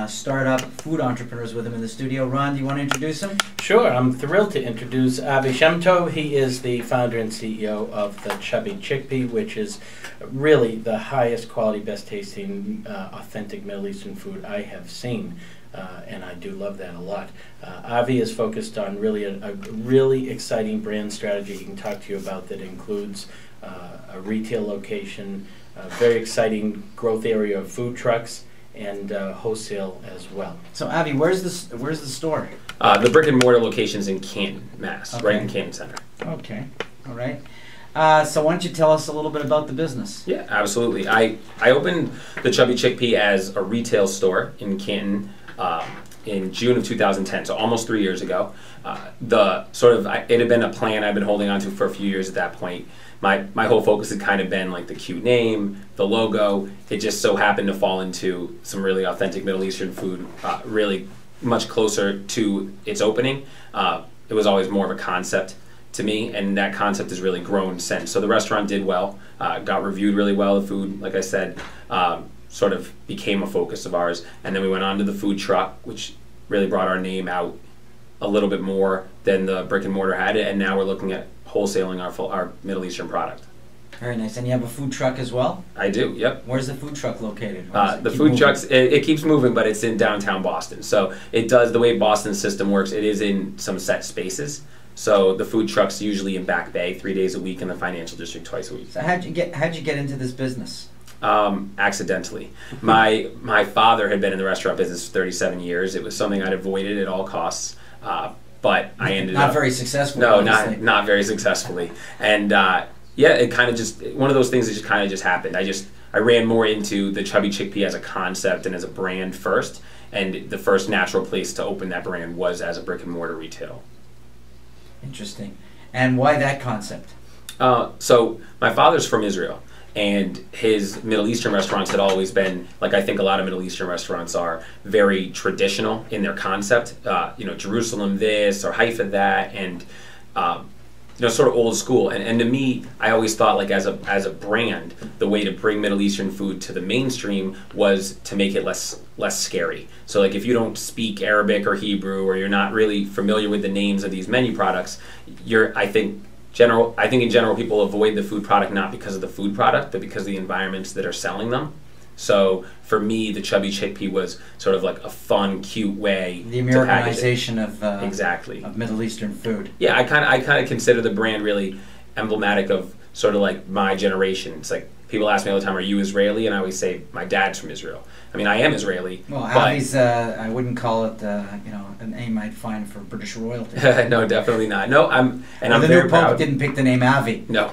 Startup food entrepreneurs with him in the studio. Ron, do you want to introduce him? Sure, I'm thrilled to introduce Avi Shemtov. He is the founder and CEO of the Chubby Chickpea, which is really the highest quality, best tasting, authentic Middle Eastern food I have seen. And I do love that a lot. Avi is focused on really a really exciting brand strategy he can talk to you about that includes a retail location, a very exciting growth area of food trucks, and wholesale as well. So Avi, where's the store? The brick and mortar location's in Canton, Mass, Okay. right in Canton Center. Okay, all right. So why don't you tell us a little bit about the business? Yeah, absolutely. I opened the Chubby Chickpea as a retail store in Canton in June of 2010, so almost 3 years ago. It had been a plan I've been holding on to for a few years at that point. My whole focus had kind of been like the cute name, the logo. It just so happened to fall into some really authentic Middle Eastern food, really much closer to its opening. It was always more of a concept to me, and that concept has really grown since. So the restaurant did well, got reviewed really well. The food, like I said, sort of became a focus of ours. And then we went on to the food truck, which really brought our name out a little bit more than the brick and mortar had it. And now we're looking at wholesaling our Middle Eastern product. Very nice. And you have a food truck as well? I do, yep. Where's the food truck located? The food trucks, it keeps moving, but it's in downtown Boston. So it does, the way Boston's system works, it is in some set spaces. So the food truck's usually in Back Bay 3 days a week, and the financial district twice a week. So how'd you get into this business? Accidentally. My father had been in the restaurant business for 37 years. It was something I'd avoided at all costs. But I ended up... Not very successfully. No, not very successfully. And yeah, it kind of just, one of those things that just kind of just happened. I ran more into the Chubby Chickpea as a concept and as a brand first, and the first natural place to open that brand was as a brick and mortar retail. Interesting. And why that concept? So my father's from Israel, and his Middle Eastern restaurants had always been, like I think a lot of Middle Eastern restaurants are, very traditional in their concept. You know, Jerusalem this or Haifa that, and you know, sort of old school. And to me, I always thought, like, as a brand, the way to bring Middle Eastern food to the mainstream was to make it less scary. So like, if you don't speak Arabic or Hebrew, or you're not really familiar with the names of these menu products, I think in general people avoid the food product not because of the food product, but because of the environments that are selling them. So for me, the Chubby Chickpea was sort of like a fun, cute way the Americanization of exactly of Middle Eastern food. Yeah, I kind of consider the brand really emblematic of sort of like my generation. It's like people ask me all the time, "Are you Israeli?" And I always say, "My dad's from Israel." I mean, I am Israeli. Well, Avi's, I wouldn't call it, you know, a name I'd find for British royalty. No, definitely not. No, I'm very new Pope proud. didn't pick the name Avi. No.